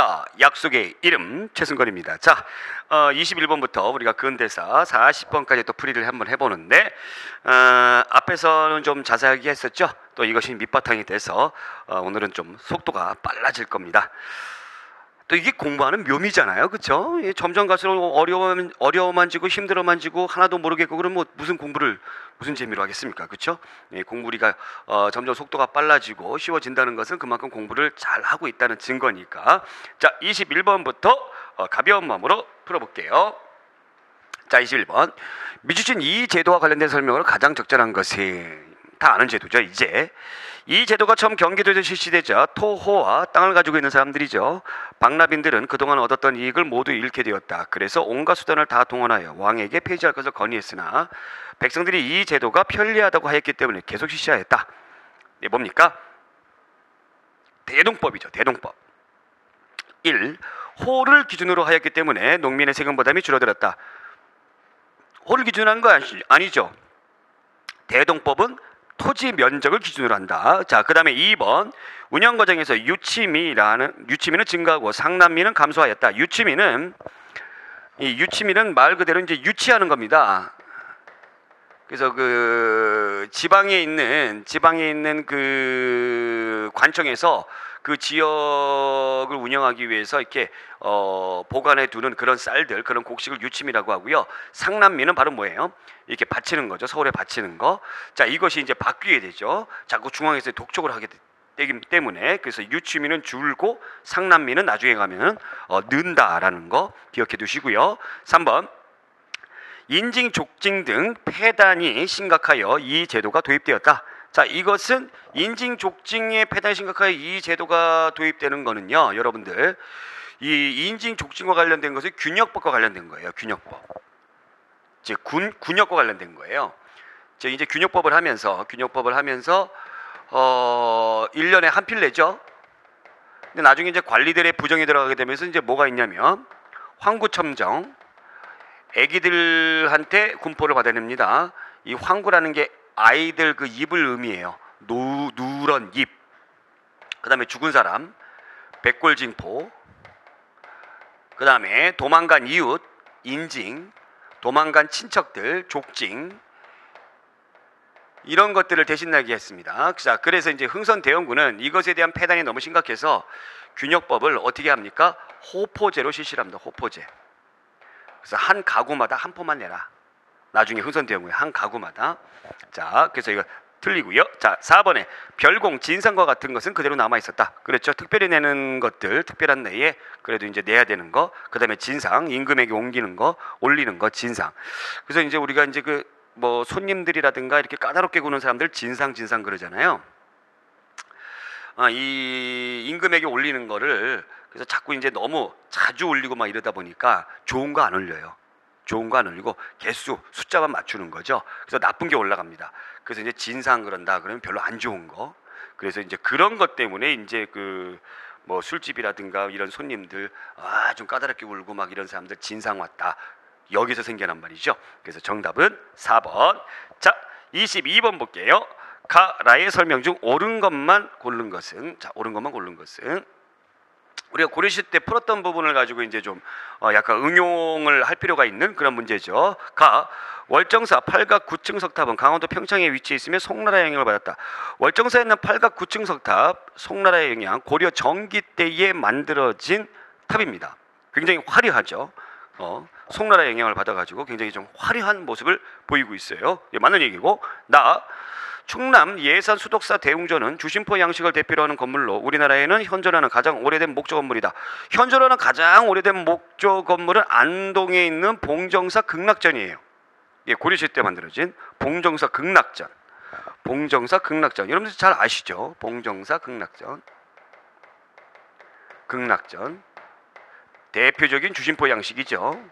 안녕하십니까. 약속의 이름 최승건입니다. 자, 21번부터 우리가 근대사 40번까지 또 풀이를 한번 해보는데 앞에서는 좀 자세하게 했었죠. 또 이것이 밑바탕이 돼서 오늘은 좀 속도가 빨라질 겁니다. 또 이게 공부하는 묘미잖아요, 그렇죠? 점점 갈수록 어려워만 지고 힘들어만 지고 하나도 모르겠고 그러면 뭐 무슨 재미로 하겠습니까, 그렇죠? 공부가 점점 속도가 빨라지고 쉬워진다는 것은 그만큼 공부를 잘 하고 있다는 증거니까. 자, 21번부터 가벼운 마음으로 풀어볼게요. 자, 21번 미주신 이 제도와 관련된 설명으로 가장 적절한 것은 다 아는 제도죠. 이제 이 제도가 처음 경기도에서 실시되자 토호와 땅을 가지고 있는 사람들이죠. 박라빈들은 그동안 얻었던 이익을 모두 잃게 되었다. 그래서 온갖 수단을 다 동원하여 왕에게 폐지할 것을 건의했으나 백성들이 이 제도가 편리하다고 하였기 때문에 계속 실시하였다. 네, 뭡니까? 대동법이죠. 대동법. 1. 호를 기준으로 하였기 때문에 농민의 세금 부담이 줄어들었다. 호를 기준으로 한 거 아니죠. 대동법은 토지 면적을 기준으로 한다. 자, 그 다음에 2번 운영 과정에서 유치미는 증가하고 상납미는 감소하였다. 유치미는 말 그대로 이제 유치하는 겁니다. 그래서 그 지방에 있는 그 관청에서 그 지역을 운영하기 위해서 이렇게 보관해 두는 그런 쌀들, 그런 곡식을 유치미라고 하고요. 상납미는 바로 뭐예요? 이렇게 바치는 거죠. 서울에 바치는 거. 자, 이것이 이제 바뀌게 되죠. 자꾸 중앙에서 독촉을 하게 되기 때문에. 그래서 유치미는 줄고 상납미는 나중에 가면 는다라는 거 기억해 두시고요. 3번 인징, 족징 등 폐단이 심각하여 이 제도가 도입되었다. 자, 이것은 인징, 족징의 폐단이 심각하여 이 제도가 도입되는 거는요, 여러분들 이 인징, 족징과 관련된 것은 균역법과 관련된 거예요. 균역법. 이제 군역과 관련된 거예요. 이제 균역법을 하면서 1년에 한 필 내죠. 근데 나중에 이제 관리들의 부정이 들어가게 되면서 이제 뭐가 있냐면 황구첨정, 애기들한테 군포를 받아냅니다. 이 황구라는 게 아이들 그 입을 의미해요. 누런 입. 그 다음에 죽은 사람, 백골징포. 그 다음에 도망간 이웃, 인징. 도망간 친척들, 족징. 이런 것들을 대신하게 했습니다. 자, 그래서 이제 흥선대원군은 이것에 대한 폐단이 너무 심각해서 균역법을 어떻게 합니까? 호포제로 실시를 합니다. 호포제. 그래서 한 가구마다 한 포만 내라. 나중에 흥선대원군이 한 가구마다. 자, 그래서 이거 틀리고요. 자, 4번에 별공, 진상과 같은 것은 그대로 남아 있었다. 그렇죠. 특별히 내는 것들, 특별한 내에 그래도 이제 내야 되는 거. 그다음에 진상, 임금에게 옮기는 거, 올리는 거, 진상. 그래서 이제 우리가 이제 뭐 손님들이라든가 이렇게 까다롭게 구는 사람들 진상 그러잖아요. 이 임금에게 올리는 거를 그래서 자꾸 이제 너무 자주 올리고 막 이러다 보니까 좋은 거 안 올려요. 좋은 거 안 올리고 개수, 숫자만 맞추는 거죠. 그래서 나쁜 게 올라갑니다. 그래서 이제 진상 그런다 그러면 별로 안 좋은 거. 그래서 이제 그런 것 때문에 이제 뭐 술집이라든가 이런 손님들 좀 까다롭게 울고 막 이런 사람들 진상 왔다. 여기서 생겨난 말이죠. 그래서 정답은 4번. 자, 22번 볼게요. 가라의 설명 중 옳은 것만 고른 것은, 자, 옳은 것만 고른 것은 우리가 고려시 때 풀었던 부분을 가지고 이제 좀 약간 응용을 할 필요가 있는 그런 문제죠. 가 월정사 팔각 9층 석탑은 강원도 평창에 위치해 있으며 송나라의 영향을 받았다. 월정사에 있는 팔각 9층 석탑, 송나라의 영향, 고려 정기 때에 만들어진 탑입니다. 굉장히 화려하죠. 송나라의 영향을 받아가지고 굉장히 좀 화려한 모습을 보이고 있어요. 맞는 얘기고. 충남 예산 수덕사 대웅전은 주심포 양식을 대표로 하는 건물로 우리나라에는 현존하는 가장 오래된 목조 건물이다. 현존하는 가장 오래된 목조 건물은 안동에 있는 봉정사 극락전이에요. 고려시대 때 만들어진 봉정사 극락전. 여러분들 잘 아시죠? 봉정사 극락전. 대표적인 주심포 양식이죠.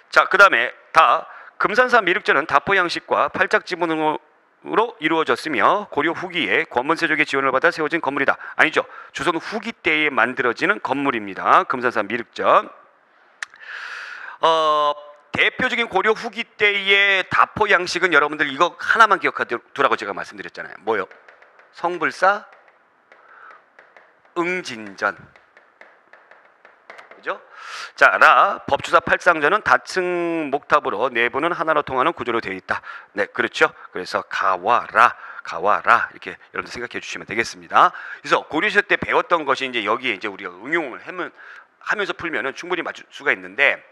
자, 그 다음에 금산사 미륵전은 다포 양식과 팔작 지문으로 이루어졌으며 고려 후기에 권문세족의 지원을 받아 세워진 건물이다. 아니죠. 조선 후기 때에 만들어지는 건물입니다. 금산사 미륵전. 대표적인 고려 후기 때의 다포 양식은 여러분들 이거 하나만 기억하두라고 제가 말씀드렸잖아요. 뭐요? 성불사, 응진전. 그죠? 자, 라 법주사 팔상전은 다층 목탑으로 내부는 하나로 통하는 구조로 되어 있다. 네, 그렇죠. 그래서 가와라 이렇게 여러분들 생각해 주시면 되겠습니다. 그래서 고려시대 때 배웠던 것이 이제 여기에 이제 우리가 응용을 하면서 풀면은 충분히 맞출 수가 있는데,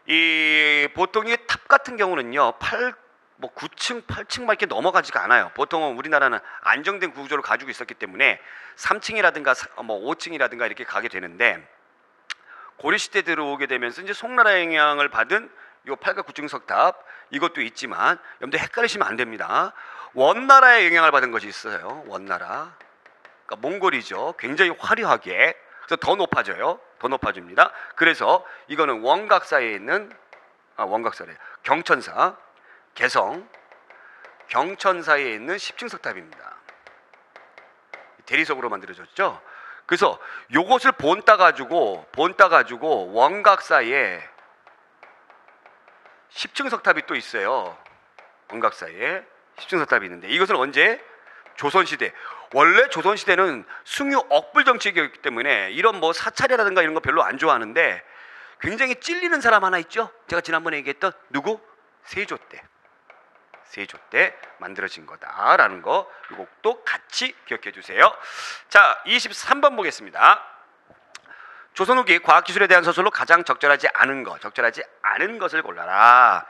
이 보통 이 탑 같은 경우는요 9층, 8층 밖에 넘어가지가 않아요. 보통은 우리나라는 안정된 구조를 가지고 있었기 때문에 3층이라든가 5층이라든가 이렇게 가게 되는데, 고려시대 들어오게 되면서 이제 송나라 영향을 받은 요 8가 9층 석탑 이것도 있지만 여러분들 헷갈리시면 안 됩니다. 원나라의 영향을 받은 것이 있어요. 원나라, 그러니까 몽골이죠. 굉장히 화려하게, 그래서 더 높아져요. 더 높아집니다. 그래서 이거는 원각사에 있는 원각사래 경천사, 개성, 경천사에 있는 10층 석탑입니다. 대리석으로 만들어졌죠. 그래서 요것을 본 따 가지고 원각사에 10층 석탑이 또 있어요. 원각사에 10층 석탑이 있는데, 이것은 언제? 조선시대. 원래 조선시대는 승유 억불 정책이었기 때문에 이런 뭐 사찰이라든가 이런 거 별로 안 좋아하는데, 굉장히 찔리는 사람 하나 있죠. 제가 지난번에 얘기했던 누구? 세조 때 만들어진 거다라는 거, 이것도 같이 기억해 주세요. 자, 23번 보겠습니다. 조선 후기 과학기술에 대한 서술로 가장 적절하지 않은 것을 골라라.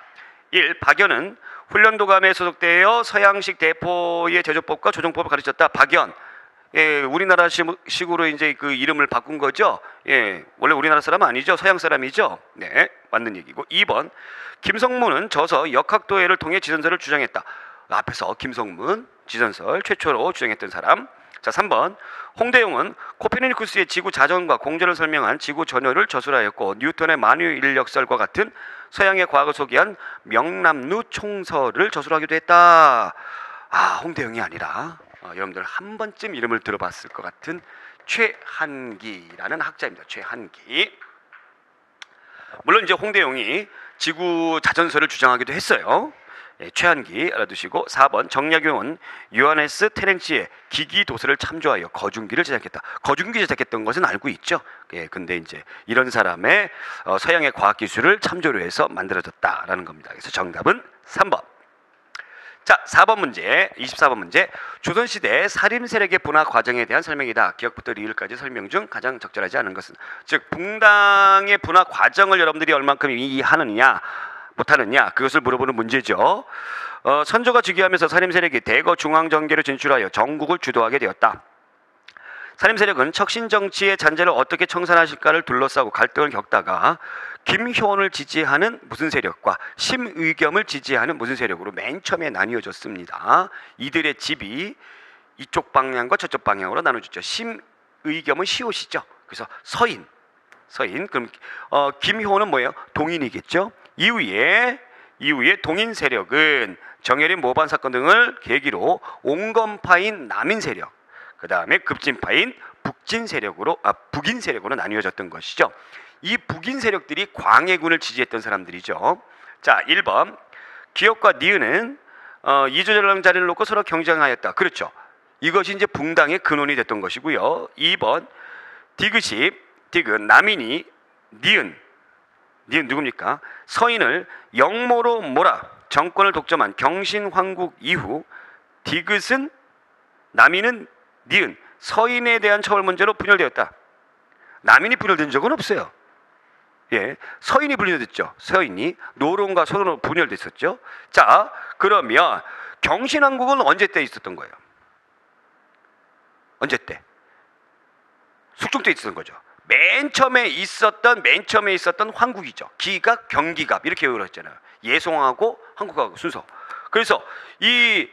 1. 박연은 훈련도감에 소속되어 서양식 대포의 제조법과 조종법을 가르쳤다. 박연, 예, 우리나라 식으로 이제 그 이름을 바꾼 거죠. 예, 원래 우리나라 사람 아니죠. 서양 사람이죠. 네, 맞는 얘기고. 2번, 김성문은 저서 역학도해를 통해 지선설을 주장했다. 앞에서 김성문 지선설 최초로 주장했던 사람. 자, 3번, 홍대용은 코페르니쿠스의 지구 자전과 공전을 설명한 지구 전요를 저술하였고, 뉴턴의 만유인력설과 같은 서양의 과학을 소개한 명남루 총설을 저술하기도 했다. 홍대용이 아니라 여러분들 한 번쯤 이름을 들어봤을 것 같은 최한기라는 학자입니다. 최한기. 물론 이제 홍대용이 지구 자전설을 주장하기도 했어요. 예, 최한기 알아두시고. 4번, 정약용은 요하네스 테렌치의 기기도서를 참조하여 거중기를 제작했다. 거중기 제작했던 것은 알고 있죠. 예, 근데 이제 이런 사람의 서양의 과학기술을 참조로 해서 만들어졌다라는 겁니다. 그래서 정답은 3번. 자, 4번 문제, 24번 문제. 조선시대 살림 세력의 분화 과정에 대한 설명이다. 기역부터 리을까지 설명 중 가장 적절하지 않은 것은? 즉, 붕당의 분화 과정을 여러분들이 얼만큼 이해하느냐 못하느냐, 그것을 물어보는 문제죠. 선조가 즉위하면서 살림 세력이 대거 중앙정계로 진출하여 전국을 주도하게 되었다. 살림 세력은 척신 정치의 잔재를 어떻게 청산하실까를 둘러싸고 갈등을 겪다가 김효원을 지지하는 무슨 세력과 심의겸을 지지하는 무슨 세력으로 맨 처음에 나뉘어졌습니다. 이들의 집이 이쪽 방향과 저쪽 방향으로 나눠졌죠. 심의겸은 시옷이죠. 그래서 서인. 그럼 김효원은 뭐예요? 동인이겠죠. 이후에 동인 세력은 정혜림 모반 사건 등을 계기로 온건파인 남인 세력, 그 다음에 급진파인 북인 세력으로 나뉘어졌던 것이죠. 이 북인 세력들이 광해군을 지지했던 사람들이죠. 자, 1번, 기역과 니은은 이조전랑 자리를 놓고 서로 경쟁하였다. 그렇죠. 이것이 이제 붕당의 근원이 됐던 것이고요. 2번, 디귿, 남인이 니은 누굽니까? 서인을 영모로 몰아 정권을 독점한 경신황국 이후 디귿은, 남인은, 니은, 서인에 대한 처벌 문제로 분열되었다. 남인이 분열된 적은 없어요. 예, 서인이 분열됐죠. 서인이 노론과 소론으로 분열됐었죠. 자, 그러면 경신왕국은 언제 때 있었던 거예요? 언제 때? 숙종 때 있었던 거죠. 맨 처음에 있었던 황국이죠. 기갑, 경기갑 이렇게 외웠잖아요. 예송하고 한국하고 순서. 그래서 이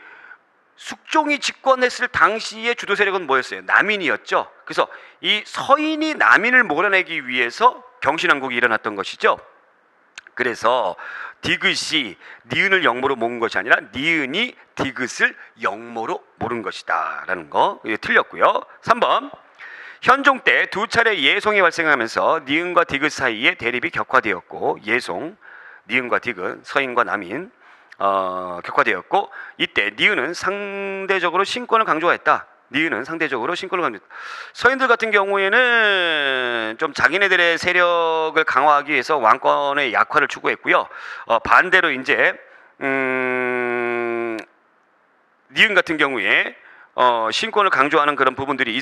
숙종이 집권했을 당시의 주도 세력은 뭐였어요? 남인이었죠. 그래서 이 서인이 남인을 몰아내기 위해서 경신왕국이 일어났던 것이죠. 그래서 디귿이 니은을 영모로 모은 것이 아니라 니은이 디귿을 영모로 모른 것이다 라는 거. 이게 틀렸고요. 3번, 현종 때 두 차례 예송이 발생하면서 니은과 디귿 사이에 대립이 격화되었고, 예송, 니은과 디귿, 서인과 남인 격화되었고, 이때 니은은 상대적으로 신권을 강조했다. 니은은 상대적으로 신권을 강조. 서인들 같은 경우에는 좀 자기네들의 세력을 강화하기 위해서 왕권의 약화를 추구했고요. 반대로 이제 니은 같은 경우에 신권을 강조하는 그런 부분들이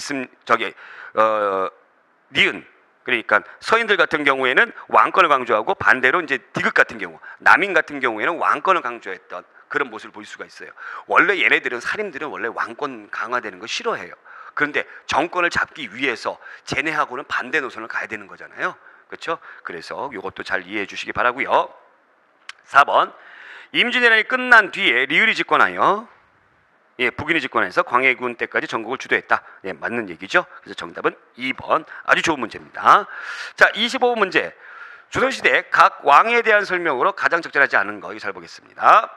니은, 그러니까 서인들 같은 경우에는 왕권을 강조하고, 반대로 이제 디귿 같은 경우, 남인 같은 경우에는 왕권을 강조했던 그런 모습을 볼 수가 있어요. 원래 얘네들은, 살인들은 원래 왕권 강화되는 거 싫어해요. 그런데 정권을 잡기 위해서 쟤네하고는 반대 노선을 가야 되는 거잖아요. 그렇죠? 그래서 이것도 잘 이해해 주시기 바라고요. 4번, 임진왜란이 끝난 뒤에 리을이 집권하여, 북인이 집권해서 광해군 때까지 전국을 주도했다. 맞는 얘기죠. 그래서 정답은 2번. 아주 좋은 문제입니다. 자, 25번 문제. 조선시대 각 왕에 대한 설명으로 가장 적절하지 않은 거, 이거 잘 보겠습니다.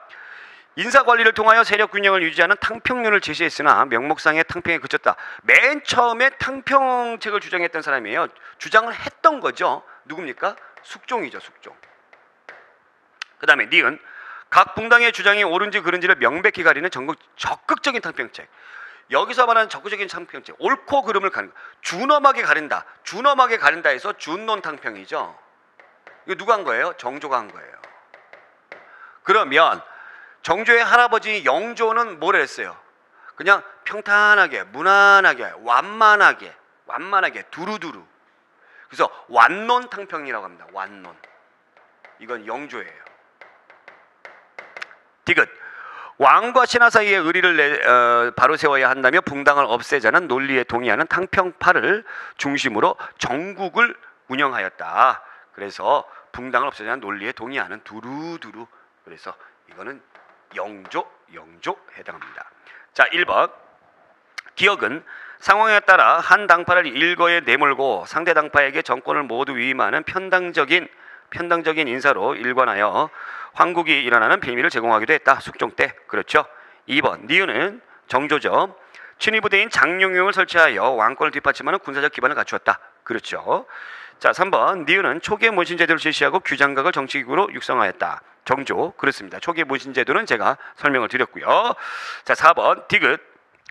인사관리를 통하여 세력균형을 유지하는 탕평론을 제시했으나 명목상의 탕평에 그쳤다. 맨 처음에 탕평책을 주장했던 사람이에요. 주장을 했던 거죠. 누굽니까? 숙종이죠. 숙종. 그 다음에 니은, 각 붕당의 주장이 옳은지 그른지를 명백히 가리는 적극적인 탕평책. 여기서 말하는 적극적인 탕평책, 옳고 그름을 가리는, 준엄하게 가린다. 준엄하게 가린다 해서 준론 탕평이죠. 이거 누가 한 거예요? 정조가 한 거예요. 그러면 정조의 할아버지 영조는 뭐를 했어요? 그냥 평탄하게, 무난하게, 완만하게 두루두루. 그래서 완론 탕평이라고 합니다. 완론. 이건 영조예요. 디귿, 왕과 신하 사이의 의리를 바로 세워야 한다며 붕당을 없애자는 논리에 동의하는 탕평파를 중심으로 정국을 운영하였다. 그래서 붕당을 없애자는 논리에 동의하는 두루두루. 그래서 이거는 영조 해당합니다. 자, 1번, 기억은 상황에 따라 한 당파를 일거에 내몰고 상대 당파에게 정권을 모두 위임하는 편당적인 인사로 일관하여 황국이 일어나는 빌미를 제공하기도 했다. 숙종 때. 그렇죠. 2번, 니은은 정조죠. 친위부대인 장룡용을 설치하여 왕권을 뒷받침하는 군사적 기반을 갖추었다. 그렇죠. 자, 3번, 니은은 초기의 문신제도를 실시하고 규장각을 정치기구로 육성하였다. 정조. 그렇습니다. 초기의 문신제도는 제가 설명을 드렸고요. 자, 4번, 디귿.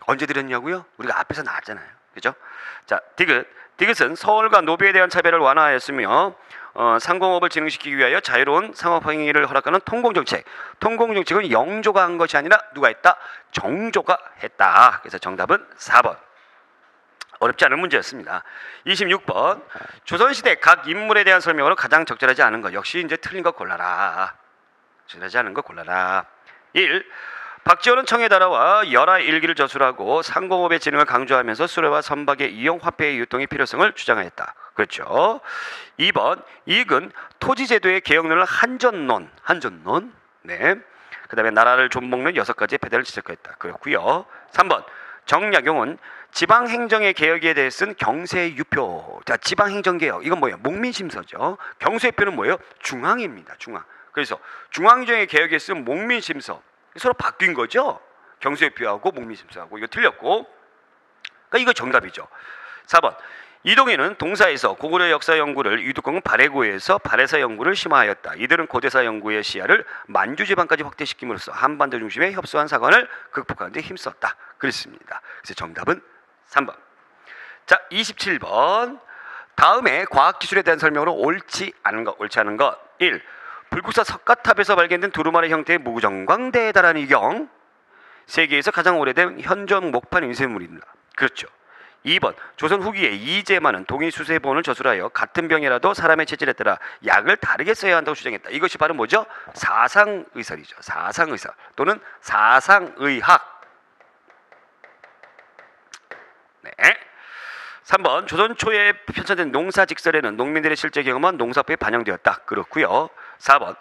언제 드렸냐고요? 우리가 앞에서 나왔잖아요. 그죠? 자, 디귿은 서울과 노비에 대한 차별을 완화하였으며 상공업을 진흥시키기 위하여 자유로운 상업행위를 허락하는 통공정책. 통공정책은 영조가 한 것이 아니라 누가 했다? 정조가 했다. 그래서 정답은 4번. 어렵지 않은 문제였습니다. 26번, 조선시대 각 인물에 대한 설명으로 가장 적절하지 않은 것. 역시 이제 틀린 거 골라라. 적절하지 않은 거 골라라. 1. 박지원은 청에 달아와 열하 일기를 저술하고 상공업의 진흥을 강조하면서 수레와 선박의 이용, 화폐의 유통의 필요성을 주장하였다. 그렇죠. 2번, 이익은 토지제도의 개혁론을 한전론. 네. 그 다음에 나라를 좀먹는 6가지의 패대를 지적했다. 그렇고요. 3번, 정약용은 지방행정의 개혁에 대해 쓴 경세유표. 자, 지방행정개혁. 이건 뭐예요? 목민심서죠. 경세유표는 뭐예요? 중앙입니다. 중앙. 그래서 중앙행정의 개혁에 쓴 목민심서. 서로 바뀐 거죠. 경세유표하고 목민심서하고. 이거 틀렸고. 그러니까 이거 정답이죠. 4번, 이동희는 동사에서 고구려 역사 연구를, 유득공은 발해고에서 발해사 연구를 심화하였다. 이들은 고대사 연구의 시야를 만주 지방까지 확대시킴으로써 한반도 중심의 협소한 사관을 극복하는 데 힘썼다. 그렇습니다. 그래서 정답은 3번. 자, 27번. 다음에 과학기술에 대한 설명으로 옳지 않은 것. 1. 불국사 석가탑에서 발견된 두루마리 형태의 무정광대에 달하는 이경. 세계에서 가장 오래된 현존 목판 인쇄물입니다. 그렇죠. 2번, 조선 후기에 이재만은 동의수세본을 저술하여 같은 병이라도 사람의 체질에 따라 약을 다르게 써야 한다고 주장했다. 이것이 바로 뭐죠? 사상의설이죠. 사상의설 또는 사상의학. 네. 3번, 조선 초에 편찬된 농사직설에는 농민들의 실제 경험은 농사법에 반영되었다. 그렇고요. 4번,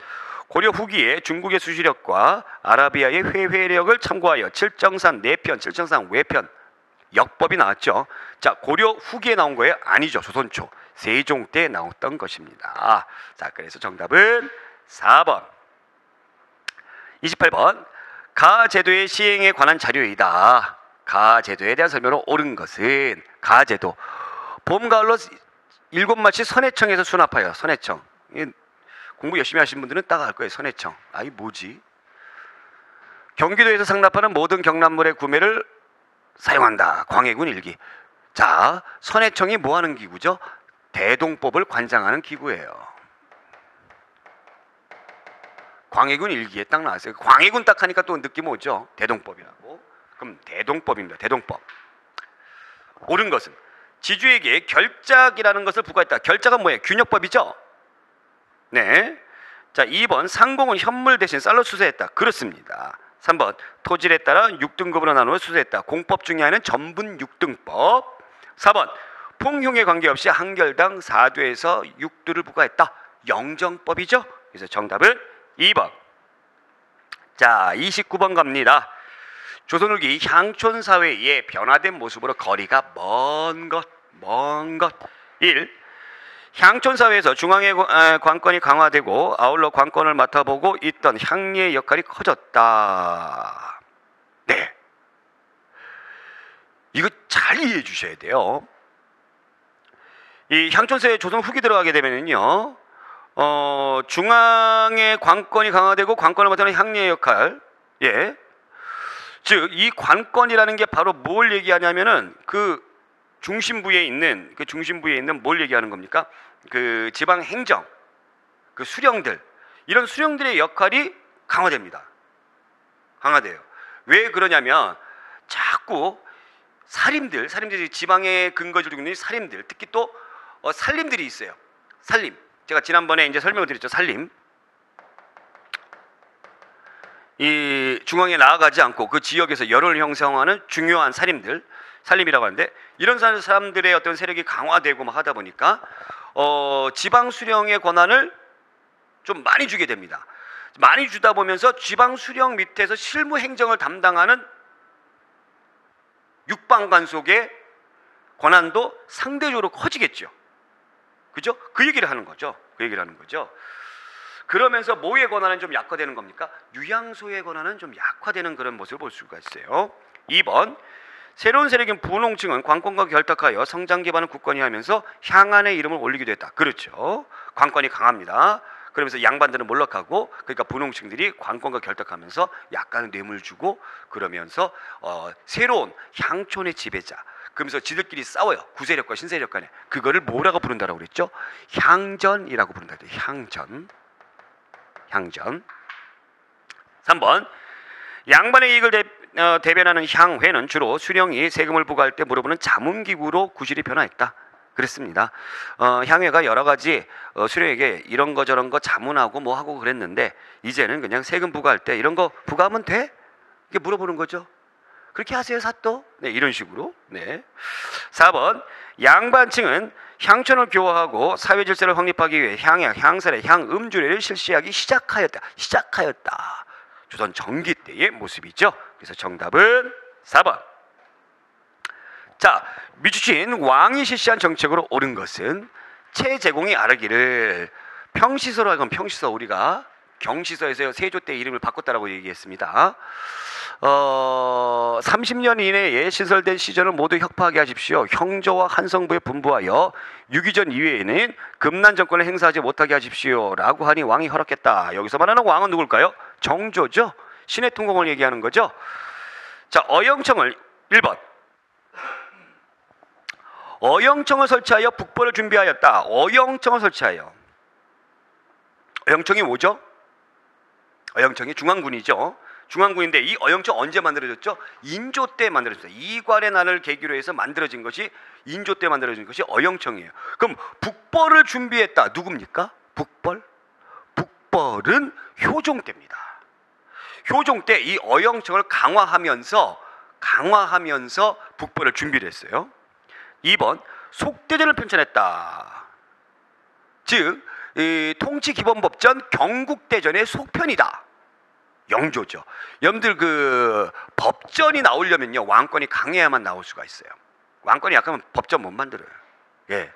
고려 후기에 중국의 수시력과 아라비아의 회회력을 참고하여 칠정산 내편, 칠정산 외편 역법이 나왔죠. 자, 고려 후기에 나온 거예요? 아니죠. 조선초 세종 때 나왔던 것입니다. 자, 그래서 정답은 4번. 28번, 가제도의 시행에 관한 자료이다. 가제도에 대한 설명으로 옳은 것은 가제도 봄, 가을로 7마치 선해청에서 수납하여. 선해청. 공부 열심히 하신 분들은 딱 알 거예요. 선해청. 이 뭐지? 경기도에서 상납하는 모든 경납물의 구매를 사용한다. 광해군 일기. 자, 선해청이 뭐 하는 기구죠? 대동법을 관장하는 기구예요. 광해군 일기에 딱 나왔어요. 광해군 딱 하니까 또 느낌 오죠? 대동법이라고. 그럼 대동법입니다. 대동법. 옳은 것은 지주에게 결작이라는 것을 부과했다. 결작은 뭐예요? 균역법이죠? 네. 자, 2번 상공은 현물 대신 쌀로 수세했다. 그렇습니다. 3번 토질에 따라 6등급으로 나누어 수세했다. 공법 중에 하나는 전분 6등법. 4번 풍흉에 관계없이 한 결당 4두에서 6두를 부과했다. 영정법이죠? 그래서 정답은 2번. 자, 29번 갑니다. 조선 후기 향촌 사회의 변화된 모습으로 거리가 먼 것. 1. 향촌 사회에서 중앙의 관건이 강화되고 아울러 관건을 맡아보고 있던 향리의 역할이 커졌다. 네. 이거 잘 이해해 주셔야 돼요. 이 향촌 사회 조선 후기 들어가게 되면은요, 중앙의 관건이 강화되고 관건을 맡는 향리의 역할, 예, 즉 이 관건이라는 게 바로 뭘 얘기하냐면은 그 중심부에 있는 뭘 얘기하는 겁니까? 그 지방 행정, 그 수령들, 이런 수령들의 역할이 강화됩니다. 강화돼요. 왜 그러냐면 자꾸 살림들이 지방의 근거지로 있는 살림들, 특히 또 살림들이 있어요. 살림. 제가 지난번에 이제 설명을 드렸죠. 살림. 이 중앙에 나아가지 않고 그 지역에서 여론을 형성하는 중요한 살림이라고 하는데, 이런 사람들의 어떤 세력이 강화되고 막 하다 보니까 지방 수령의 권한을 좀 많이 주게 됩니다. 많이 주다 보면서 지방 수령 밑에서 실무 행정을 담당하는 육방관속의 권한도 상대적으로 커지겠죠. 그죠? 그 얘기를 하는 거죠. 그러면서 뭐의 권한은 좀 약화되는 겁니까? 유양소의 권한은 좀 약화되는 그런 모습을 볼 수가 있어요. 2번, 새로운 세력인 분홍층은 관건과 결탁하여 성장 기반을 굳건히 하면서 향안의 이름을 올리기도 했다. 그렇죠. 관건이 강합니다. 그러면서 양반들은 몰락하고, 그러니까 분홍층들이 관건과 결탁하면서 약간의 뇌물 주고, 그러면서 새로운 향촌의 지배자, 그러면서 지들끼리 싸워요. 구세력과 신세력 간에. 그거를 뭐라고 부른다라고 그랬죠? 향전이라고 부른다. 향전. 3번, 양반의 이익을 대변하는 향회는 주로 수령이 세금을 부과할 때 물어보는 자문기구로 구실이 변화했다. 그랬습니다. 향회가 여러 가지 수령에게 이런 거 저런 거 자문하고 뭐 하고 그랬는데, 이제는 그냥 세금 부과할 때 이런 거 부과하면 돼? 이렇게 물어보는 거죠. 그렇게 하세요, 사또? 네, 이런 식으로. 네. 4번, 양반층은 향촌을 교화하고 사회 질서를 확립하기 위해 향약, 향살의 향음주례를 실시하기 시작하였다. 조선 정기 때의 모습이죠. 그래서 정답은 4번. 자, 미주친 왕이 실시한 정책으로 옳은 것은 체제공이 아르기를 평시서로 하건 평시서, 우리가 경시서에서 세조 때 이름을 바꿨다라고 얘기했습니다. 30년 이내에 신설된 시전을 모두 혁파하게 하십시오. 형조와 한성부에 분부하여 유기전 이외에는 금난 정권을 행사하지 못하게 하십시오 라고 하니 왕이 허락했다. 여기서 말하는 왕은 누굴까요? 정조죠. 신의 통공을 얘기하는 거죠. 자, 어영청을 1번, 어영청을 설치하여 북벌을 준비하였다. 어영청을 설치하여. 어영청이 뭐죠? 어영청이 중앙군이죠. 중앙군인데 이 어영청 언제 만들어졌죠? 인조 때 만들어졌어요. 이괄의 난을 계기로 해서 만들어진 것이, 인조 때 만들어진 것이 어영청이에요. 그럼 북벌을 준비했다. 누굽니까? 북벌은 효종 때입니다. 효종 때 이 어영청을 강화하면서 북벌을 준비를 했어요. 2번, 속대전을 편찬했다. 즉 통치기본법전 경국대전의 속편이다. 영조죠. 여러분들 그 법전이 나오려면요, 왕권이 강해야만 나올 수가 있어요. 왕권이 약하면 법전 못 만들어요. 예.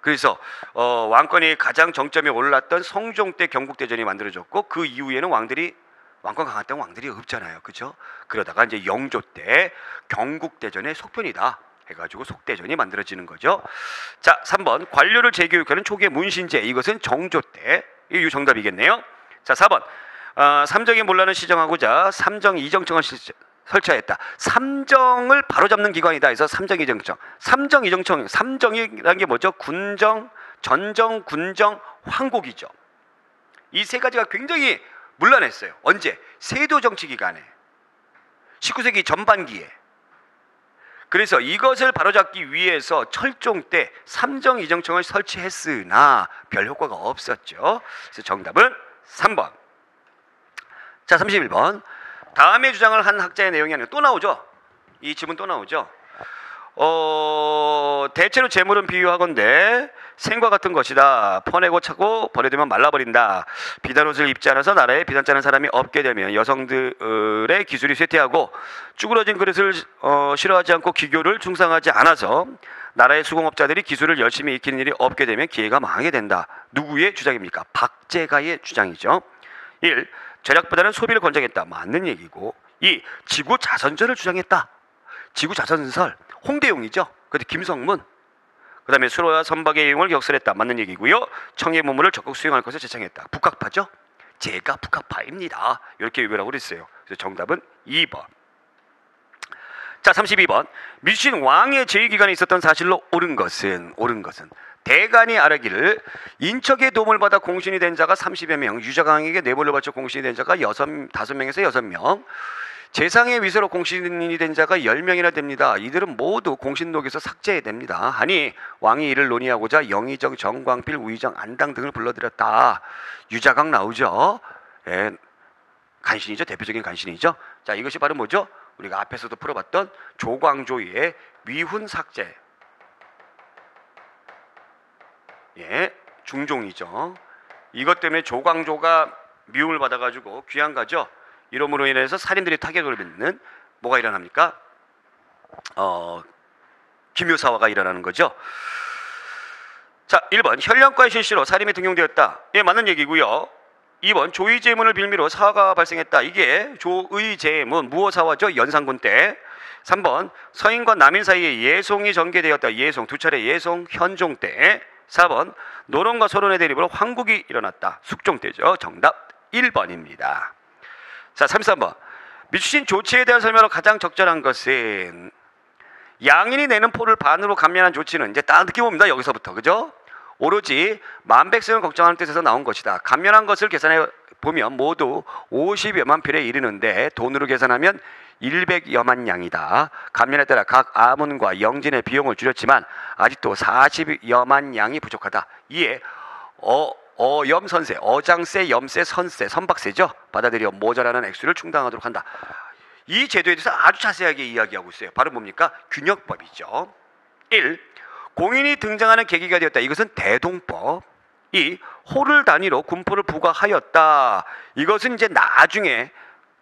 그래서 왕권이 가장 정점에 올랐던 성종 때 경국대전이 만들어졌고, 그 이후에는 왕권 강할 때는 왕들이 없잖아요. 그죠? 그러다가 이제 영조 때 경국대전의 속편이다 해가지고 속대전이 만들어지는 거죠. 자, 3번, 관료를 재교육하는 초기의 문신제. 이것은 정조 때. 이게 정답이겠네요. 자, 4번, 삼정의 문란을 시정하고자 삼정 이정청을 설치하였다. 삼정을 바로잡는 기관이다 해서 삼정이정청. 삼정이정청, 삼정이라는 게 뭐죠? 군정, 전정, 군정, 황곡이죠. 이 세 가지가 굉장히 문란했어요. 언제? 세도 정치 기간에, 19세기 전반기에. 그래서 이것을 바로잡기 위해서 철종 때 삼정이정청을 설치했으나 별 효과가 없었죠. 그래서 정답은 3번. 자, 31번. 다음에 주장을 한 학자의 내용이 아니라 또 나오죠. 이 지문 또 나오죠. 대체로 재물은 비유하건대 생과 같은 것이다. 퍼내고 차고 버려두면 말라버린다. 비단옷을 입지 않아서 나라에 비단 짜는 사람이 없게 되면 여성들의 기술이 쇠퇴하고 쭈그러진 그릇을 싫어하지 않고 기교를 중상하지 않아서 나라의 수공업자들이 기술을 열심히 익히는 일이 없게 되면 기회가 망하게 된다. 누구의 주장입니까? 박제가의 주장이죠. 1. 절약보다는 소비를 권장했다. 맞는 얘기고. 2. 지구 자선설을 주장했다. 지구 자선설, 홍대용이죠. 그런데 김성문. 그 다음에 수로와 선박의 이용을 역설했다. 맞는 얘기고요. 청의 문물을 적극 수용할 것을 제창했다. 북학파죠. 제가 북학파입니다. 이렇게 유별하고 그랬어요. 그래서 정답은 2번. 자, 32번. 미신 왕의 제위기간에 있었던 사실로 옳은 것은 대간이 아뢰기를 인척의 도움을 받아 공신이 된 자가 30여 명, 유자강에게 뇌물을 바쳐 공신이 된 자가 5명에서 6명, 재상의 위세로 공신이 된 자가 10명이나 됩니다. 이들은 모두 공신록에서 삭제됩니다. 하니 왕이 이를 논의하고자 영의정, 정광필, 우의정, 안당 등을 불러들였다. 유자강 나오죠. 예, 간신이죠. 대표적인 간신이죠. 자, 이것이 바로 뭐죠? 우리가 앞에서도 풀어봤던 조광조의 위훈 삭제. 예, 중종이죠. 이것 때문에 조광조가 미움을 받아가지고 귀양가죠. 이러므로 인해서 살인들이 타격을 받는 뭐가 일어납니까? 기묘사화가 일어나는 거죠. 자, 1번 현령과의 실시로 살인이 등용되었다. 예, 맞는 얘기고요. 2번 조의제문을 빌미로 사화가 발생했다. 이게 조의제문 무어사화죠. 연산군 때. 3번 서인과 남인 사이에 예송이 전개되었다. 예송 두 차례 예송 현종 때. 4번 노론과 소론의 대립으로 황국이 일어났다. 숙종 때죠. 정답 1번입니다. 자, 33번. 미추신 조치에 대한 설명으로 가장 적절한 것은 양인이 내는 포를 반으로 감면한 조치는 이제 딱 느낌 옵니다. 여기서부터. 그죠? 오로지 만백성을 걱정하는 뜻에서 나온 것이다. 감면한 것을 계산해 보면 모두 50여만 필에 이르는데 돈으로 계산하면 100여만 양이다. 감면에 따라 각 아문과 영진의 비용을 줄였지만 아직도 40여만 양이 부족하다. 이에 염선세, 어장세, 염세, 선세, 선박세죠. 받아들여 모자라는 액수를 충당하도록 한다. 이 제도에 대해서 아주 자세하게 이야기하고 있어요. 바로 뭡니까? 균역법이죠. 1. 공인이 등장하는 계기가 되었다. 이것은 대동법. 2. 호를 단위로 군포를 부과하였다. 이것은 이제 나중에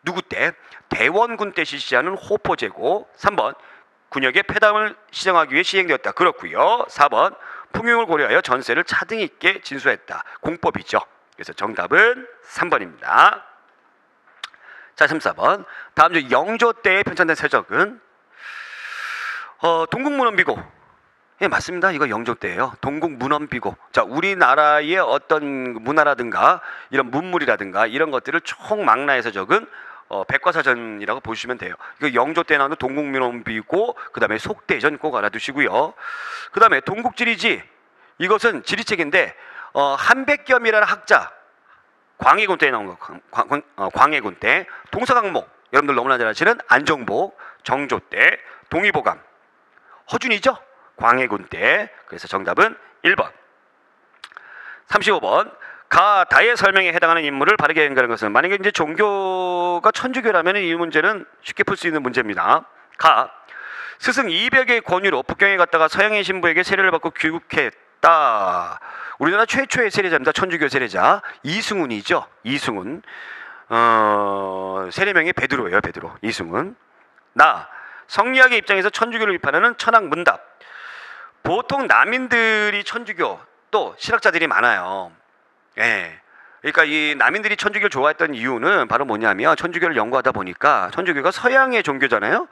누구 때? 대원군 때 실시하는 호포제고. 3번 군역의 폐담을 시정하기 위해 시행되었다. 그렇고요. 4번 풍요를 고려하여 전세를 차등 있게 진수했다. 공법이죠. 그래서 정답은 3번입니다. 자, 34번. 다음 주 영조 때에 편찬된 세적은 동국문헌비고. 예, 맞습니다. 이거 영조 때예요. 동국문헌비고. 자, 우리나라의 어떤 문화라든가 이런 문물이라든가 이런 것들을 총망라해서 적은 백과사전이라고 보시면 돼요. 이거 영조 때 나오는 동국문헌비고, 그 다음에 속대전 꼭 알아두시고요. 그 다음에 동국지리지, 이것은 지리책인데 한백겸이라는 학자, 광해군 때 나온 거. 광해군 때. 동서강목, 여러분들 너무나 잘 아시는 안정복, 정조 때. 동의보감, 허준이죠. 광해군 때. 그래서 정답은 1번. 35번. 가다의 설명에 해당하는 인물을 바르게 연결하는 것은, 만약에 이제 종교가 천주교라면 이 문제는 쉽게 풀 수 있는 문제입니다. 가 스승 200의 권유로 북경에 갔다가 서양인 신부에게 세례를 받고 귀국했다. 우리나라 최초의 세례자입니다. 천주교 세례자 이승훈이죠. 이승훈. 세례명이 베드로예요. 베드로. 이승훈. 나 성리학의 입장에서 천주교를 비판하는 천학문답. 보통 남인들이 천주교, 또 신학자들이 많아요. 예. 그러니까 이 남인들이 천주교를 좋아했던 이유는 바로 뭐냐면, 천주교를 연구하다 보니까 천주교가 서양의 종교잖아요.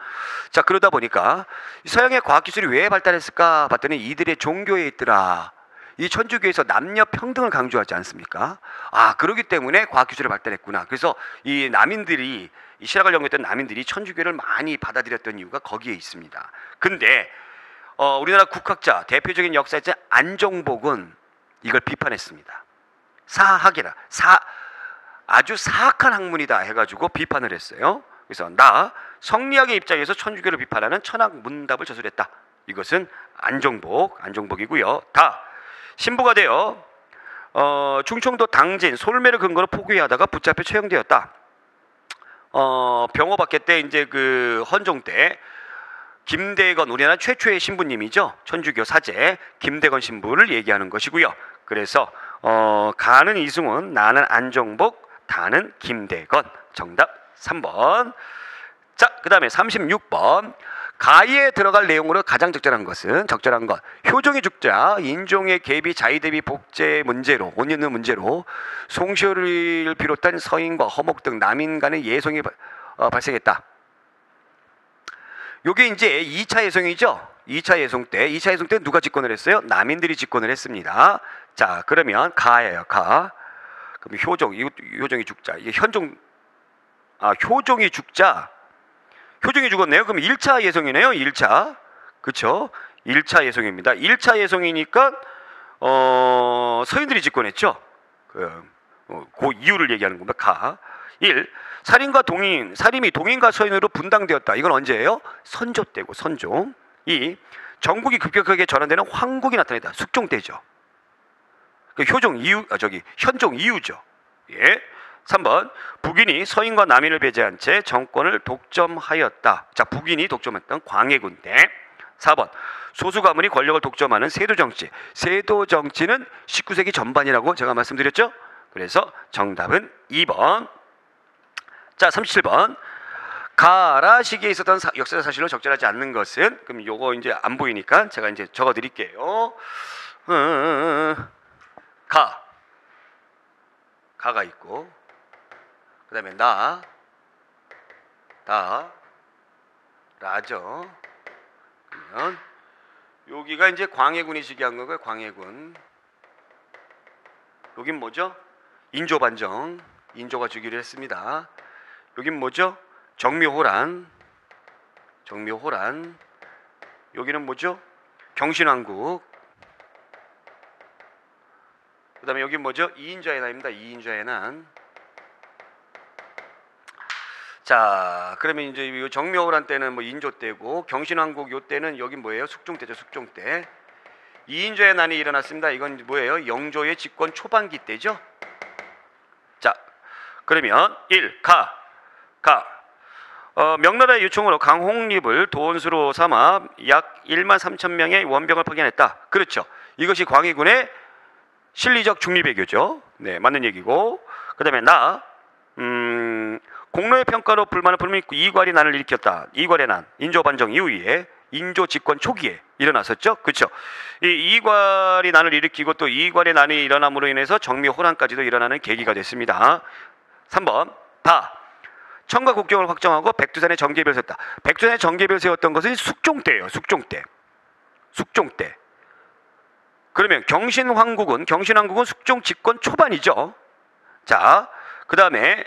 자, 그러다 보니까 서양의 과학기술이 왜 발달했을까 봤더니 이들의 종교에 있더라. 이 천주교에서 남녀 평등을 강조하지 않습니까? 아, 그러기 때문에 과학기술이 발달했구나. 그래서 이 남인들이 이 실학을 연구했던 남인들이 천주교를 많이 받아들였던 이유가 거기에 있습니다. 근데 우리나라 국학자 대표적인 역사자 안정복은 이걸 비판했습니다. 사학이라 아주 사악한 학문이다 해가지고 비판을 했어요. 그래서 성리학의 입장에서 천주교를 비판하는 천학 문답을 저술했다. 이것은 안정복이고요. 신부가 되어 충청도 당진 솔매를 근거로 포교하다가 붙잡혀 처형되었다. 병호박해 때 이제 그 헌종 때 김대건, 우리나라 최초의 신부님이죠. 천주교 사제 김대건 신부를 얘기하는 것이고요. 그래서 가는 이승훈, 나는 안정복, 다는 김대건. 정답 3번. 자, 그 다음에 36번. 가에 들어갈 내용으로 가장 적절한 것 효종의 죽자, 인종의 계비, 자의 대비 복제 문제로, 온 있는 문제로 송시호를 비롯한 서인과 허목 등 남인 간의 예송이 발생했다. 요게 이제 2차 예송이죠. 2차 예송 때 누가 집권을 했어요? 남인들이 집권을 했습니다. 자, 그러면 가예요. 그럼 효종이 죽자. 이게 효종이 죽자. 효종이 죽었네요. 그럼 1차 예송이네요. 1차. 그쵸? 1차 예송입니다. 1차 예송이니까 서인들이 집권했죠. 그 이유를 얘기하는 겁니다. 1. 살인이 동인과 서인으로 분당되었다. 이건 언제예요? 선조 때고, 선조. 2. 전국이 급격하게 전환되는 황국이 나타났다. 숙종 때죠. 그 현종 이후죠. 예. 3번. 북인이 서인과 남인을 배제한 채 정권을 독점하였다. 자, 북인이 독점했던 광해군 때. 4번. 소수 가문이 권력을 독점하는 세도정치. 세도정치는 19세기 전반이라고 제가 말씀드렸죠. 그래서 정답은 2번. 자, 37번. 가라 시기에 있었던 역사적 사실로 적절하지 않는 것은, 그럼 요거 이제 안 보이니까 제가 이제 적어 드릴게요. 가가 있고, 그 다음에 라죠. 그러면 여기가 이제 광해군이 시기한 거고요. 광해군. 여긴 뭐죠? 인조반정. 인조가 주기를 했습니다. 여긴 뭐죠? 정묘호란. 여기는 뭐죠? 경신왕국. 그 다음에 여기 뭐죠? 이인자의 난입니다. 이인자의 난. 자, 그러면 이제 정묘호란 때는 뭐 인조 때고, 경신왕국 요 때는 여기 뭐예요? 숙종 때죠. 숙종 때. 이인자의 난이 일어났습니다. 이건 뭐예요? 영조의 집권 초반기 때죠. 자, 그러면 1. 명나라의 요청으로 강홍립을 도원수로 삼아 약 1만 3천 명의 원병을 파견했다. 그렇죠. 이것이 광해군의 실리적 중립외교죠. 네, 맞는 얘기고. 그 다음에 공로의 평가로 불만을 불미고 이괄이 난을 일으켰다. 이괄의 난, 인조반정 이후에 인조 집권 초기에 일어났었죠. 그렇죠. 이 이괄이 난을 일으키고 또 이괄의 난이 일어남으로 인해서 정묘호란까지도 일어나는 계기가 됐습니다. 3번. 청과 국경을 확정하고 백두산에 정계비를 세웠다. 백두산에 정계비를 세웠던 것은 숙종 때예요. 숙종 때. 그러면 경신왕국은 숙종 집권 초반이죠. 자, 그 다음에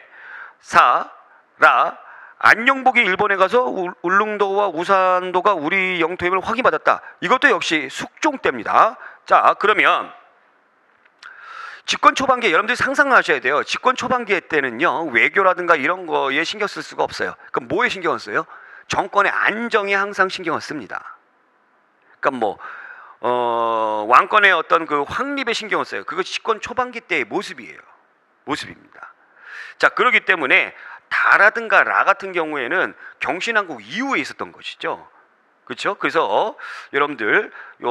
안녕복이 일본에 가서 울릉도와 우산도가 우리 영토임을 확인받았다. 이것도 역시 숙종 때입니다. 자, 그러면 집권 초반기에 여러분들이 상상하셔야 돼요. 집권 초반기에 때는요, 외교라든가 이런 거에 신경 쓸 수가 없어요. 그럼 뭐에 신경을 써요? 정권의 안정에 항상 신경을 씁니다. 그러니까 왕권의 어떤 그 확립에 신경을 써요. 그거 집권 초반기 때의 모습입니다. 자, 그렇기 때문에 다라든가 라 같은 경우에는 경신왕국 이후에 있었던 것이죠. 그렇죠? 그래서 여러분들 요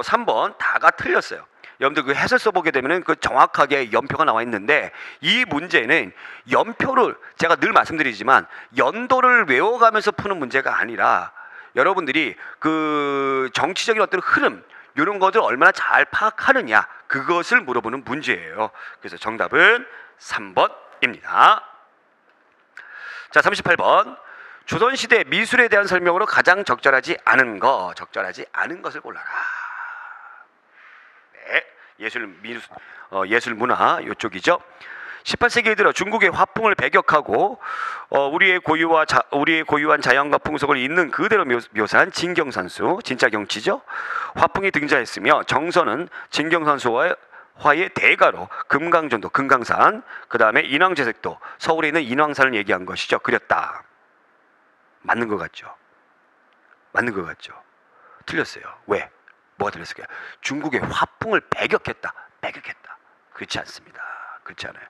3번 다가 틀렸어요. 여러분들 그 해설 써보게 되면은 그 정확하게 연표가 나와 있는데, 이 문제는 연표를 제가 늘 말씀드리지만 연도를 외워가면서 푸는 문제가 아니라 여러분들이 그 정치적인 어떤 흐름 이런 것들 얼마나 잘 파악하느냐, 그것을 물어보는 문제예요. 그래서 정답은 3번입니다. 자, 38번. 조선시대 미술에 대한 설명으로 가장 적절하지 않은 것을 골라라. 네, 예술 문화 이쪽이죠. 18세기에 들어 중국의 화풍을 배격하고 우리의 고유한 자연과 풍속을 있는 그대로 묘사한 진경산수, 진짜 경치죠. 화풍이 등장했으며 정선은 진경산수와의 대가로 금강전도, 금강산, 그 다음에 인왕제색도, 서울에 있는 인왕산을 얘기한 것이죠. 그렸다. 맞는 것 같죠? 맞는 것 같죠? 틀렸어요. 왜? 뭐가 틀렸을까요? 중국의 화풍을 배격했다. 그렇지 않습니다. 그렇지 않아요.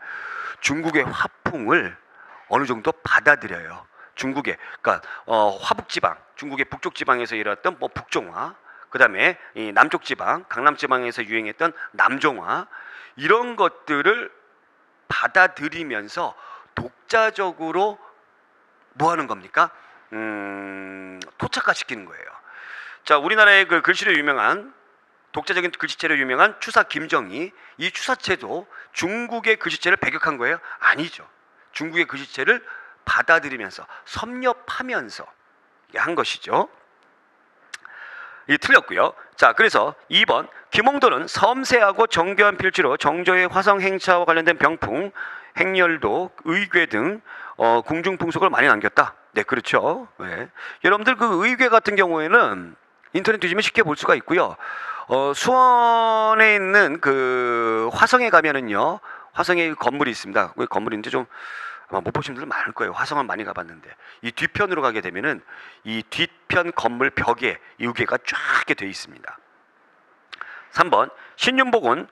중국의 화풍을 어느 정도 받아들여요. 그러니까 화북지방, 중국의 북쪽 지방에서 일어났던 북종화, 그 다음에 이 남쪽 지방, 강남 지방에서 유행했던 남종화, 이런 것들을 받아들이면서 독자적으로 뭐 하는 겁니까? 토착화시키는 거예요. 자, 우리나라의 그 글씨로 유명한, 독자적인 글씨체로 유명한 추사 김정희, 이 추사체도 중국의 글씨체를 배격한 거예요? 아니죠. 중국의 글씨체를 받아들이면서 섭렵하면서 한 것이죠. 이게 틀렸고요. 자, 그래서 2번, 김홍도는 섬세하고 정교한 필지로 정조의 화성 행차와 관련된 병풍, 행렬도, 의궤 등 궁중풍속을 많이 남겼다. 네, 그렇죠. 네. 여러분들 그 의궤 같은 경우에는 인터넷 뒤지면 쉽게 볼 수가 있고요. 수원에 있는 그 화성에 가면은요, 화성에 건물이 있습니다. 그 건물이 있는데 좀 아마 못 보신 분들 많을 거예요. 화성을 많이 가봤는데 이 뒤편으로 가게 되면은 이 뒤편 건물 벽에 이 의궤가 쫙 이렇게 되어 있습니다. 3번, 신윤복은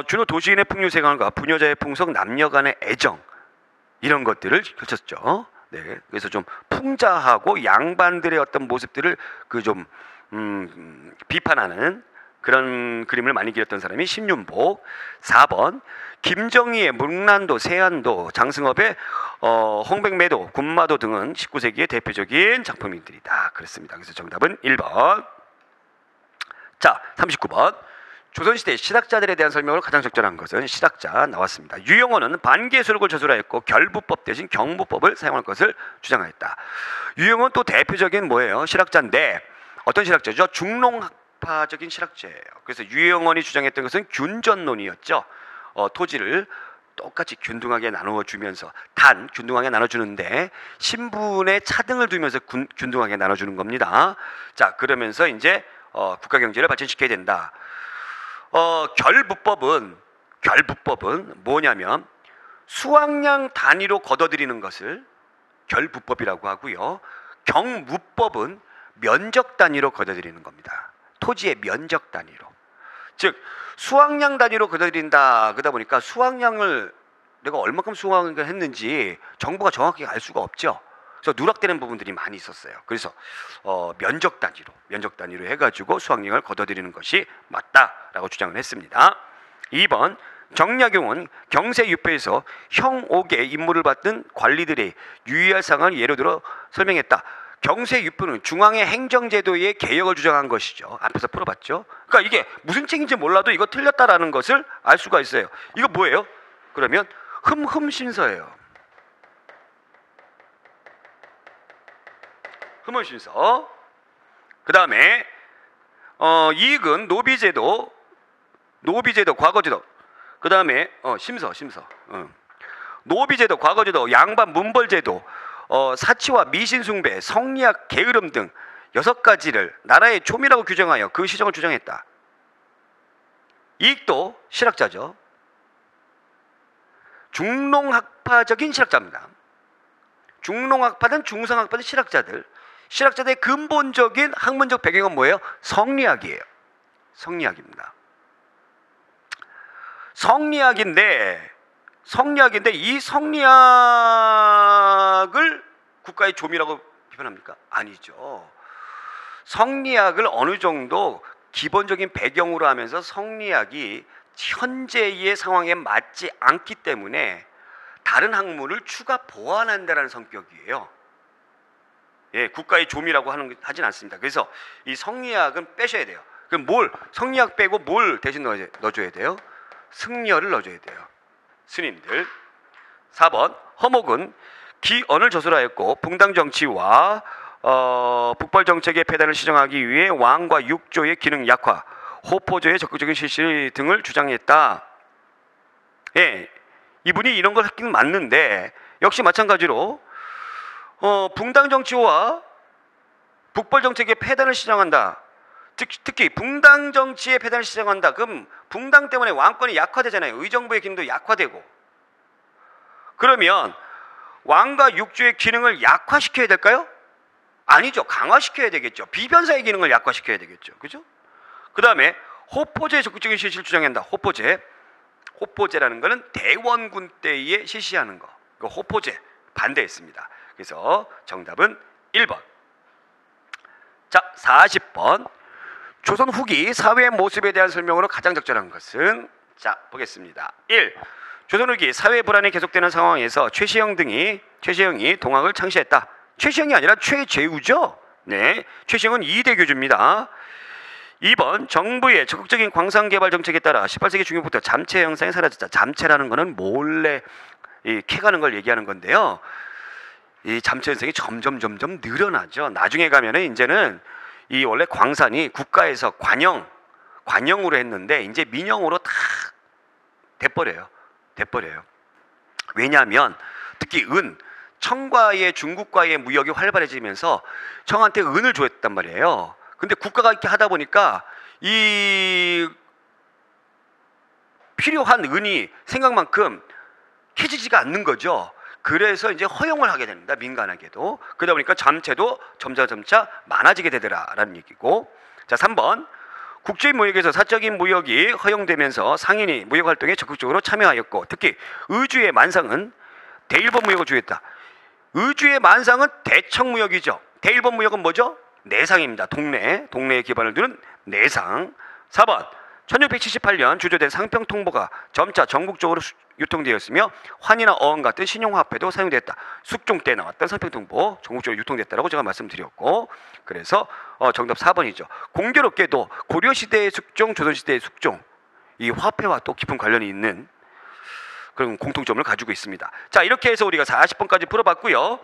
준호 도시인의 풍류생활과 부녀자의 풍속, 남녀 간의 애정, 이런 것들을 펼쳤죠. 네, 그래서 좀 풍자하고 양반들의 어떤 모습들을 그 좀 비판하는 그런 그림을 많이 그렸던 사람이 신윤복. 4번, 김정희의 묵란도, 세안도, 장승업의 홍백매도, 군마도 등은 19세기의 대표적인 작품들이다. 그렇습니다. 그래서 정답은 1번. 자, 39번. 조선시대 실학자들에 대한 설명으로 가장 적절한 것은 실학자 나왔습니다. 유영호는 반개수록을 저술하였고 결부법 대신 경부법을 사용할 것을 주장하였다. 유영호는 또 대표적인 뭐예요? 실학자인데 어떤 실학자죠? 중농학파적인 실학자예요. 그래서 유영원이 주장했던 것은 균전론이었죠. 토지를 똑같이 균등하게 나누어주면서 균등하게 나눠주는데 신분의 차등을 두면서 균등하게 나눠주는 겁니다. 자, 그러면서 이제 국가 경제를 발전시켜야 된다. 결부법은 뭐냐면 수확량 단위로 걷어들이는 것을 결부법이라고 하고요. 경무법은 면적 단위로 걷어들이는 겁니다. 토지의 면적 단위로. 즉 수확량 단위로 걷어들인다. 그러다 보니까 수확량을 내가 얼마큼 수확을 했는지 정부가 정확히 알 수가 없죠. 그래서 누락되는 부분들이 많이 있었어요. 그래서 면적 단위로 해가지고 수확량을 걷어들이는 것이 맞다라고 주장을 했습니다. 2번, 정약용은 경세유폐에서 형옥의 임무를 받는 관리들의 유의할 사항을 예로 들어 설명했다. 경세유폐는 중앙의 행정제도의 개혁을 주장한 것이죠. 앞에서 풀어봤죠. 그러니까 이게 무슨 책인지 몰라도 이거 틀렸다라는 것을 알 수가 있어요. 이거 뭐예요? 그러면 흠흠신서예요. 흠흠신서. 그 다음에 이익은 노비제도, 과거제도. 그 다음에 심서. 노비제도, 과거제도, 양반 문벌제도, 사치와 미신숭배, 성리학, 게으름 등 6가지를 나라의 초미라고 규정하여 그 시정을 주장했다. 이익도 실학자죠. 중농학파적인 실학자입니다. 중농학파든 중성학파든 실학자들의 근본적인 학문적 배경은 뭐예요? 성리학이에요. 성리학입니다. 성리학인데 이 성리학을 국가의 조미라고 비판합니까? 아니죠. 성리학을 어느 정도 기본적인 배경으로 하면서 성리학이 현재의 상황에 맞지 않기 때문에 다른 학문을 추가 보완한다는 성격이에요. 예, 국가의 조미라고 하진 않습니다. 그래서 이 성리학은 빼셔야 돼요. 그럼 성리학 빼고 뭘 대신 넣어줘야 돼요? 승려를 넣어줘야 돼요. 스님들. 4번, 허목은 기언을 저술하였고 붕당 정치와 북벌 정책의 폐단을 시정하기 위해 왕과 육조의 기능 약화, 호포조의 적극적인 실시 등을 주장했다. 예, 이분이 이런 걸 했기는 맞는데 역시 마찬가지로 붕당 정치와 북벌 정책의 폐단을 시정한다. 특히 붕당 정치의 폐단을 시정한다. 그럼 붕당 때문에 왕권이 약화되잖아요. 의정부의 기능도 약화되고. 그러면 왕과 육주의 기능을 약화시켜야 될까요? 아니죠. 강화시켜야 되겠죠. 비변사의 기능을 약화시켜야 되겠죠. 그죠? 그 다음에 호포제의 적극적인 실시를 주장한다. 호포제라는 거는 대원군 때에 실시하는 거. 그 호포제 반대했습니다. 그래서 정답은 1번. 자, 40번. 조선 후기 사회의 모습에 대한 설명으로 가장 적절한 것은? 자, 보겠습니다. 1. 조선 후기 사회 불안이 계속되는 상황에서 최시영이 동학을 창시했다. 최시영이 아니라 최재우죠. 네, 최시영은 이대교주입니다. 2번 정부의 적극적인 광산개발 정책에 따라 18세기 중반부터 잠체 현상이 사라졌다. 잠체라는 것은 몰래 캐가는 걸 얘기하는 건데요. 이 잠체 현상이 점점 늘어나죠. 나중에 가면은 이제는 이 원래 광산이 국가에서 관영으로 했는데 이제 민영으로 다 돼버려요. 왜냐하면 특히 청과의 중국과의 무역이 활발해지면서 청한테 은을 줬단 말이에요. 근데 국가가 이렇게 하다 보니까 이 필요한 은이 생각만큼 캐지지가 않는 거죠. 그래서 이제 허용을 하게 됩니다. 민간에게도. 그러다 보니까 잠체도 점차 많아지게 되더라라는 얘기고. 자, 3번. 국제인 무역에서 사적인 무역이 허용되면서 상인이 무역 활동에 적극적으로 참여하였고, 특히 의주의 만상은 대일본 무역을 주했다. 의주의 만상은 대청 무역이죠. 대일본 무역은 뭐죠? 내상입니다. 동네에 기반을 두는 내상. 4번. 1678년 주조된 상평통보가 점차 전국적으로 유통되었으며 환이나 어원 같은 신용화폐도 사용됐다. 숙종 때 나왔던 상평통보 전국적으로 유통됐다라고 제가 말씀드렸고, 그래서 정답 4번이죠. 공교롭게도 고려시대의 숙종, 조선시대의 숙종, 이 화폐와 또 깊은 관련이 있는 그런 공통점을 가지고 있습니다. 자, 이렇게 해서 우리가 40번까지 풀어봤고요.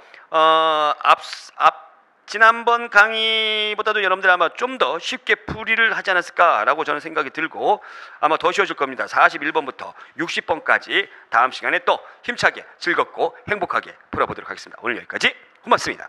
지난번 강의보다도 여러분들 아마 좀 더 쉽게 풀이를 하지 않았을까라고 저는 생각이 들고 아마 더 쉬워질 겁니다. 41번부터 60번까지 다음 시간에 또 힘차게 즐겁고 행복하게 풀어보도록 하겠습니다. 오늘 여기까지 고맙습니다.